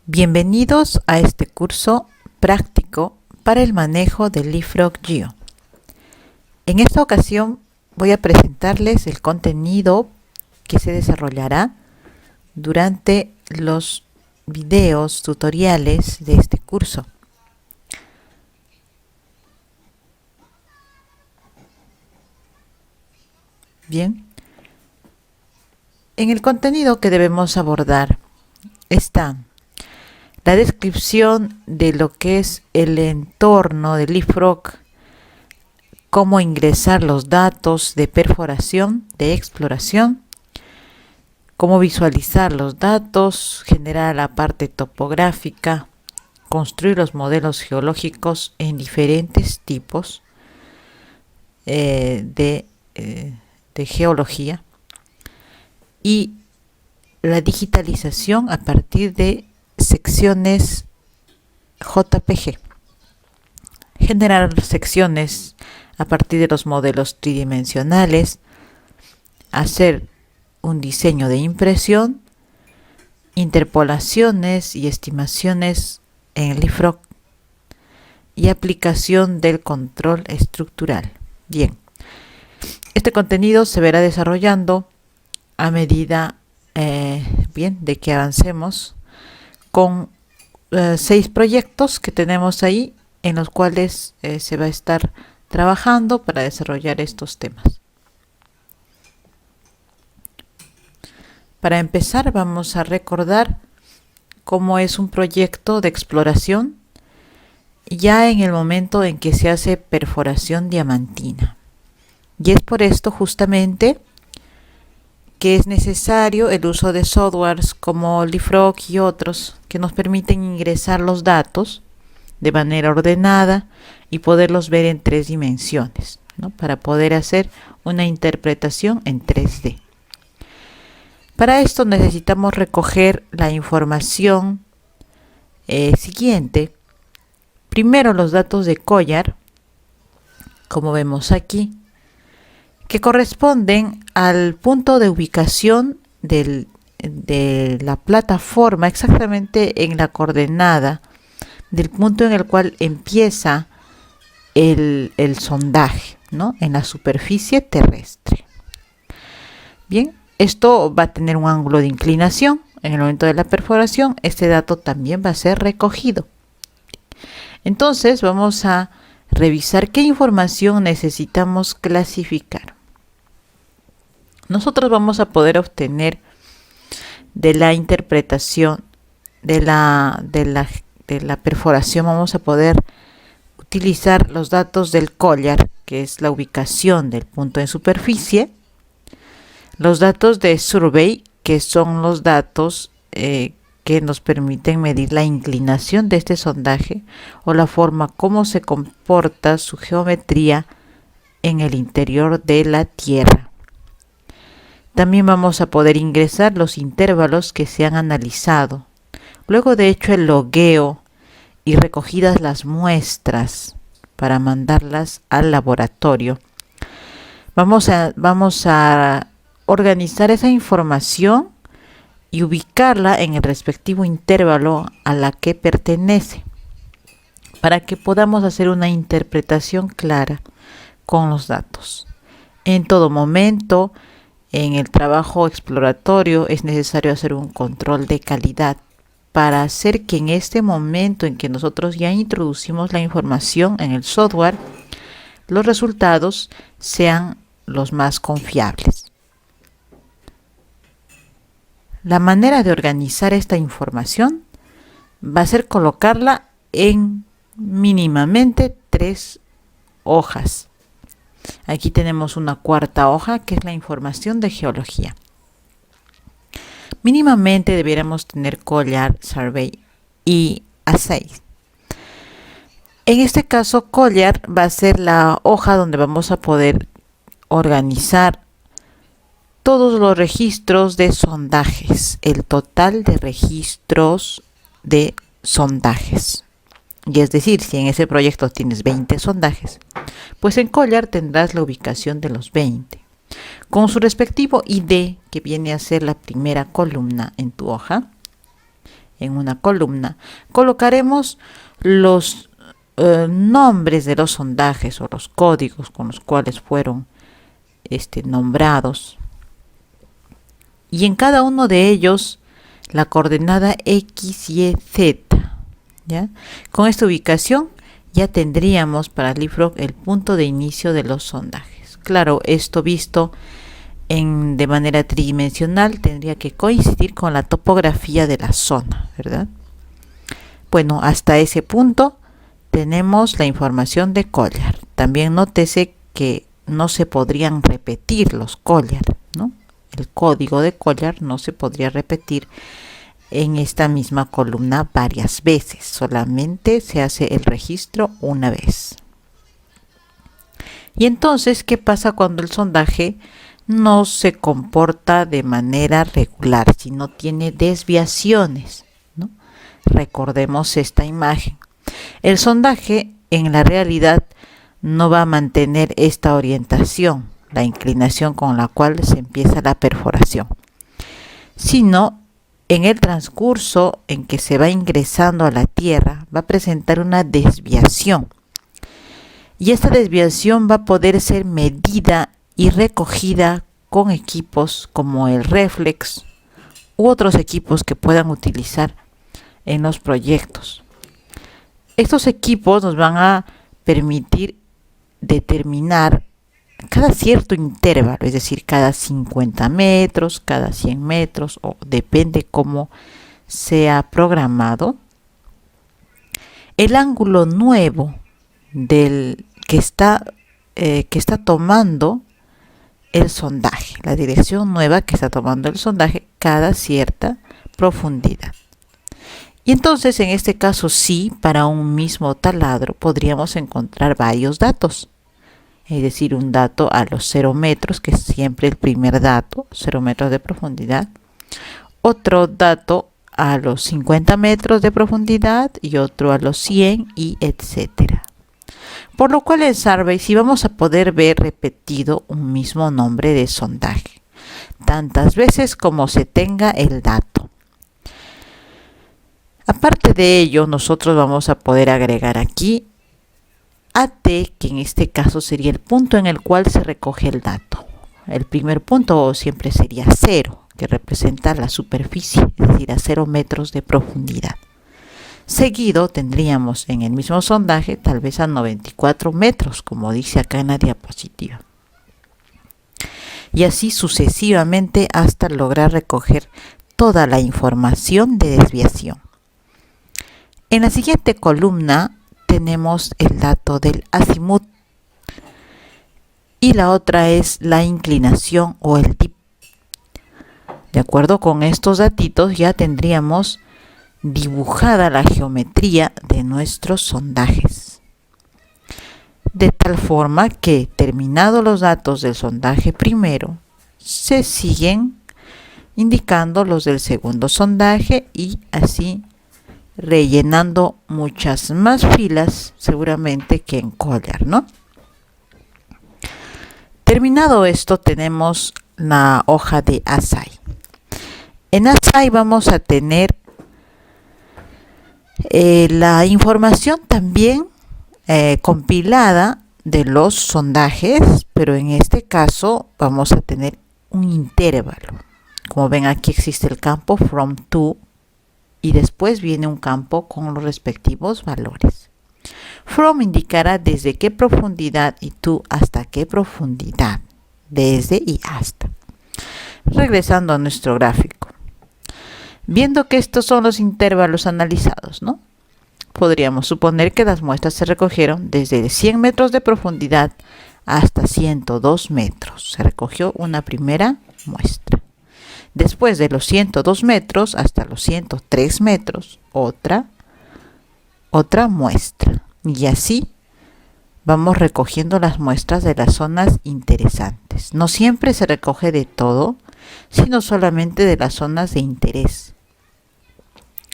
Bienvenidos a este curso práctico para el manejo del LeapFrog Geo. En esta ocasión voy a presentarles el contenido que se desarrollará durante los videos tutoriales de este curso. Bien, en el contenido que debemos abordar está la descripción de lo que es el entorno de LeapFrog, cómo ingresar los datos de perforación, de exploración, cómo visualizar los datos, generar la parte topográfica, construir los modelos geológicos en diferentes tipos de geología y la digitalización a partir de secciones JPG. Generar secciones a partir de los modelos tridimensionales, hacer un diseño de impresión, interpolaciones y estimaciones en LeapFrog y aplicación del control estructural. Bien, este contenido se verá desarrollando a medida de que avancemos con 6 proyectos que tenemos ahí en los cuales se va a estar trabajando para desarrollar estos temas. Para empezar vamos a recordar cómo es un proyecto de exploración ya en el momento en que se hace perforación diamantina. Y es por esto justamente que es necesario el uso de softwares como LeapFrog y otros que nos permiten ingresar los datos de manera ordenada y poderlos ver en 3 dimensiones, ¿no? Para poder hacer una interpretación en 3D. Para esto necesitamos recoger la información siguiente. Primero los datos de Collar, como vemos aquí, que corresponden al punto de ubicación de la plataforma, exactamente en la coordenada del punto en el cual empieza el sondaje, ¿no? En la superficie terrestre. Bien, esto va a tener un ángulo de inclinación. En el momento de la perforación, este dato también va a ser recogido. Entonces, vamos a revisar qué información necesitamos clasificar. Nosotros vamos a poder obtener de la interpretación de la perforación, vamos a poder utilizar los datos del collar, que es la ubicación del punto en superficie, los datos de survey, que son los datos que nos permiten medir la inclinación de este sondaje o la forma como se comporta su geometría en el interior de la Tierra. También vamos a poder ingresar los intervalos que se han analizado. Luego de hecho el logueo y recogidas las muestras para mandarlas al laboratorio, vamos a organizar esa información y ubicarla en el respectivo intervalo a la que pertenece, para que podamos hacer una interpretación clara con los datos. En todo momento, en el trabajo exploratorio es necesario hacer un control de calidad para hacer que en este momento en que nosotros ya introducimos la información en el software, los resultados sean los más confiables. La manera de organizar esta información va a ser colocarla en mínimamente 3 hojas. Aquí tenemos una cuarta hoja que es la información de geología. Mínimamente deberíamos tener Collar, Survey y Assay. En este caso, Collar va a ser la hoja donde vamos a poder organizar todos los registros de sondajes, el total de registros de sondajes. Y es decir, si en ese proyecto tienes 20 sondajes, pues en Collar tendrás la ubicación de los 20, con su respectivo ID, que viene a ser la primera columna en tu hoja, en una columna, colocaremos los nombres de los sondajes o los códigos con los cuales fueron nombrados, y en cada uno de ellos la coordenada X, Y, Z. ¿Ya? Con esta ubicación ya tendríamos para Leapfrog el punto de inicio de los sondajes. Claro, esto visto de manera tridimensional tendría que coincidir con la topografía de la zona, ¿verdad? Bueno, hasta ese punto tenemos la información de Collier. También nótese que no se podrían repetir los Collier, ¿no? El código de Collier no se podría repetir en esta misma columna varias veces, solamente se hace el registro una vez. Y entonces, ¿qué pasa cuando el sondaje no se comporta de manera regular, sino tiene desviaciones, ¿no? Recordemos esta imagen. El sondaje en la realidad no va a mantener esta orientación, la inclinación con la cual se empieza la perforación, sino en el transcurso en que se va ingresando a la tierra va a presentar una desviación, y esta desviación va a poder ser medida y recogida con equipos como el Reflex u otros equipos que puedan utilizar en los proyectos. Estos equipos nos van a permitir determinar cada cierto intervalo, es decir, cada 50 metros, cada 100 metros, o depende cómo sea programado, el ángulo nuevo del que está tomando el sondaje, la dirección nueva que está tomando el sondaje cada cierta profundidad. Y entonces, en este caso, sí, para un mismo taladro podríamos encontrar varios datos. Es decir, un dato a los 0 metros, que es siempre el primer dato, 0 metros de profundidad. Otro dato a los 50 metros de profundidad y otro a los 100 y etcétera. Por lo cual en Survey sí vamos a poder ver repetido un mismo nombre de sondaje, tantas veces como se tenga el dato. Aparte de ello, nosotros vamos a poder agregar aquí AT, que en este caso sería el punto en el cual se recoge el dato. El primer punto siempre sería 0, que representa la superficie, es decir, a 0 metros de profundidad. Seguido tendríamos en el mismo sondaje tal vez a 94 metros, como dice acá en la diapositiva. Y así sucesivamente hasta lograr recoger toda la información de desviación. En la siguiente columna tenemos el dato del azimut y la otra es la inclinación o el dip. De acuerdo con estos datitos ya tendríamos dibujada la geometría de nuestros sondajes, de tal forma que terminados los datos del sondaje primero se siguen indicando los del segundo sondaje y así rellenando muchas más filas seguramente que en Collier, ¿no? Terminado esto tenemos la hoja de ASAI. En ASAI vamos a tener la información también compilada de los sondajes, pero en este caso vamos a tener un intervalo. Como ven, aquí existe el campo from to y después viene un campo con los respectivos valores. From indicará desde qué profundidad y to hasta qué profundidad, desde y hasta. Regresando a nuestro gráfico. Viendo que estos son los intervalos analizados, ¿no? Podríamos suponer que las muestras se recogieron desde 100 metros de profundidad hasta 102 metros. Se recogió una primera muestra. Después de los 102 metros hasta los 103 metros, otra muestra. Y así vamos recogiendo las muestras de las zonas interesantes. No siempre se recoge de todo, sino solamente de las zonas de interés.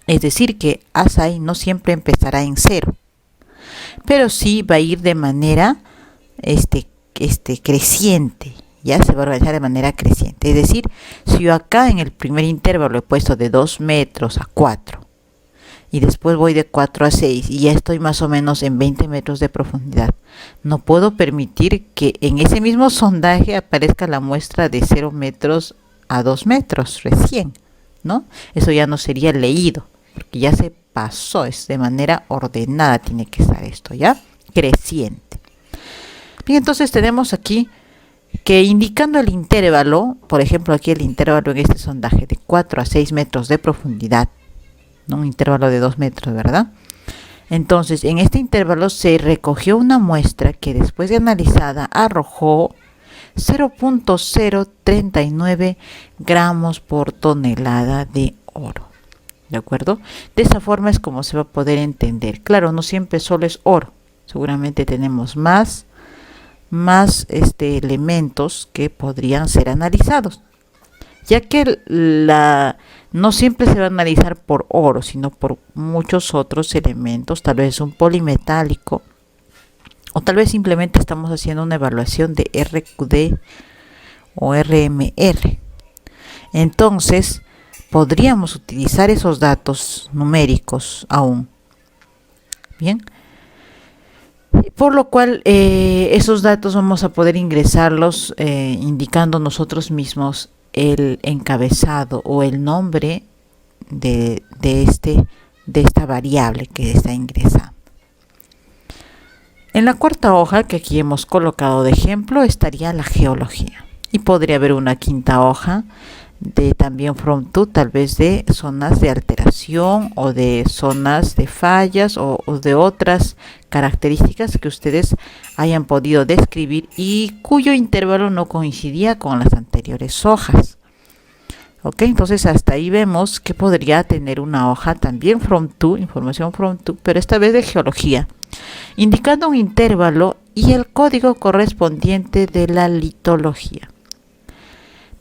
Es decir, que ASAI no siempre empezará en 0, pero sí va a ir de manera creciente. Ya se va a organizar de manera creciente. Es decir, si yo acá en el primer intervalo he puesto de 2 metros a 4 y después voy de 4 a 6 y ya estoy más o menos en 20 metros de profundidad. No puedo permitir que en ese mismo sondaje aparezca la muestra de 0 metros a 2 metros recién, ¿no? Eso ya no sería leído, porque ya se pasó, es de manera ordenada tiene que estar esto, ¿ya? Creciente. Bien, entonces tenemos aquí que indicando el intervalo, por ejemplo aquí el intervalo en este sondaje de 4 a 6 metros de profundidad, ¿no? Un intervalo de 2 metros, ¿verdad? Entonces en este intervalo se recogió una muestra que después de analizada arrojó 0.039 gramos por tonelada de oro. ¿De acuerdo? De esa forma es como se va a poder entender. Claro, no siempre solo es oro. Seguramente tenemos más elementos que podrían ser analizados, ya que no siempre se va a analizar por oro, sino por muchos otros elementos, tal vez un polimetálico, o tal vez simplemente estamos haciendo una evaluación de RQD o RMR. Entonces, podríamos utilizar esos datos numéricos aún. Bien. Por lo cual esos datos vamos a poder ingresarlos indicando nosotros mismos el encabezado o el nombre de esta variable que está ingresando. En la cuarta hoja que aquí hemos colocado de ejemplo estaría la geología y podría haber una quinta hoja de también from to, tal vez de zonas de alteración o de zonas de fallas o de otras características que ustedes hayan podido describir y cuyo intervalo no coincidía con las anteriores hojas. Ok, entonces hasta ahí vemos que podría tener una hoja también from to, información from to, pero esta vez de geología, indicando un intervalo y el código correspondiente de la litología.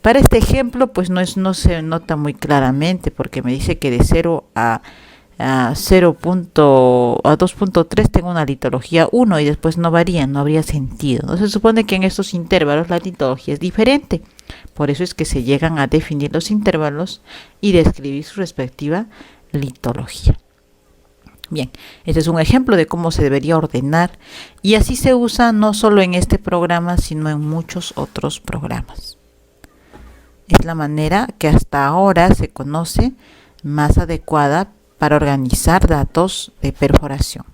Para este ejemplo, pues no se nota muy claramente porque me dice que de 0 a 2.3 tengo una litología 1 y después no varía, no habría sentido. Entonces se supone que en estos intervalos la litología es diferente. Por eso es que se llegan a definir los intervalos y describir su respectiva litología. Bien, este es un ejemplo de cómo se debería ordenar y así se usa no solo en este programa, sino en muchos otros programas. Es la manera que hasta ahora se conoce más adecuada para organizar datos de perforación.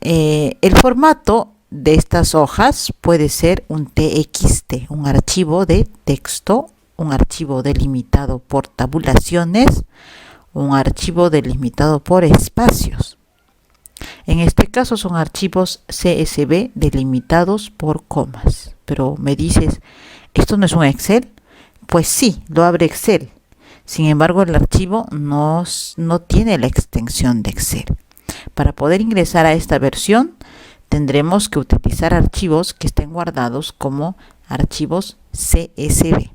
El formato de estas hojas puede ser un TXT, un archivo de texto, un archivo delimitado por tabulaciones, un archivo delimitado por espacios. En este caso son archivos CSV delimitados por comas. Pero me dices, ¿esto no es un Excel? Pues sí, lo abre Excel. Sin embargo, el archivo no tiene la extensión de Excel. Para poder ingresar a esta versión, tendremos que utilizar archivos que estén guardados como archivos CSV.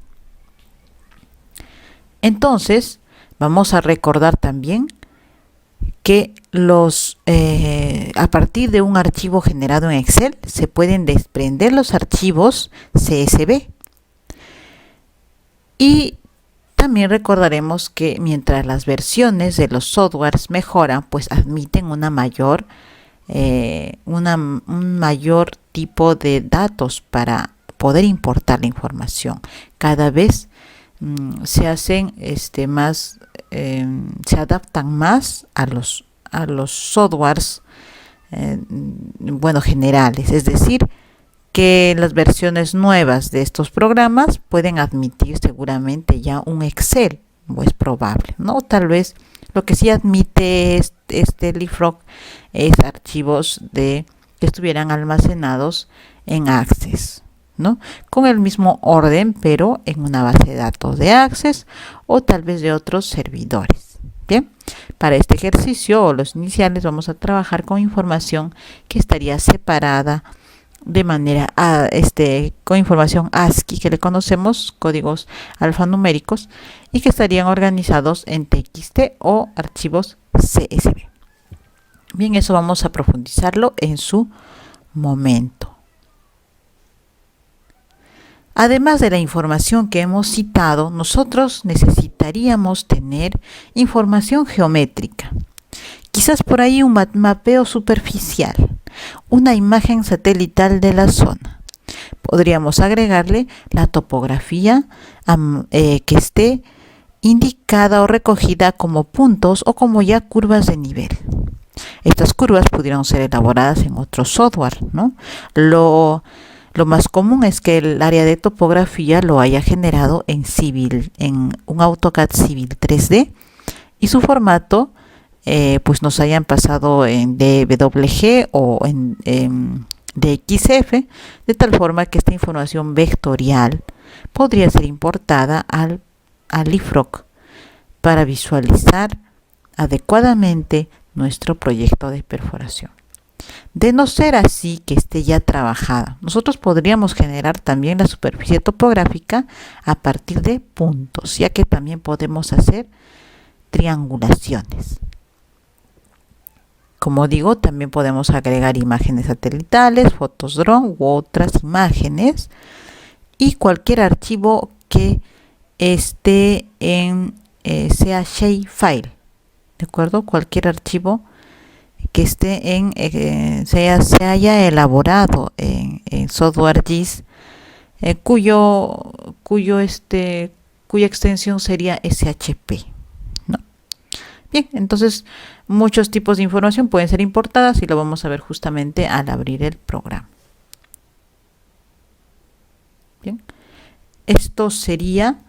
Entonces, vamos a recordar también que a partir de un archivo generado en Excel se pueden desprender los archivos CSV. Y también recordaremos que mientras las versiones de los softwares mejoran, pues admiten un mayor tipo de datos para poder importar la información. Cada vez se hacen se adaptan más a los softwares generales, es decir, que las versiones nuevas de estos programas pueden admitir seguramente ya un Excel, o es probable, ¿no? Tal vez lo que sí admite Leapfrog es archivos que estuvieran almacenados en Access, ¿no? Con el mismo orden, pero en una base de datos de Access o tal vez de otros servidores. Bien, para este ejercicio o los iniciales vamos a trabajar con información que estaría separada de manera con información ASCII, que le conocemos, códigos alfanuméricos, y que estarían organizados en TXT o archivos CSV. Bien, eso vamos a profundizarlo en su momento. Además de la información que hemos citado, nosotros necesitaríamos tener información geométrica. Quizás por ahí un mapeo superficial, una imagen satelital de la zona. Podríamos agregarle la topografía que esté indicada o recogida como puntos o como ya curvas de nivel. Estas curvas pudieron ser elaboradas en otro software, ¿no? Lo más común es que el área de topografía lo haya generado en Civil, en un AutoCAD Civil 3D, y su formato pues nos hayan pasado en DWG o en DXF, de tal forma que esta información vectorial podría ser importada al IFROC para visualizar adecuadamente nuestro proyecto de perforación. De no ser así que esté ya trabajada, nosotros podríamos generar también la superficie topográfica a partir de puntos, ya que también podemos hacer triangulaciones. Como digo, también podemos agregar imágenes satelitales, fotos drone u otras imágenes, y cualquier archivo que esté en sea shapefile, ¿de acuerdo? Cualquier archivo que esté en se haya elaborado en software GIS, cuya extensión sería SHP, ¿no? Bien, entonces muchos tipos de información pueden ser importadas y lo vamos a ver justamente al abrir el programa. Bien, esto sería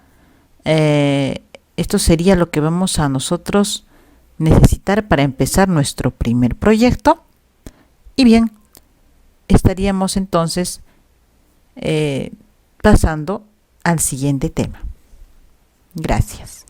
lo que vamos a nosotros necesitar para empezar nuestro primer proyecto. Y bien, estaríamos entonces pasando al siguiente tema. Gracias.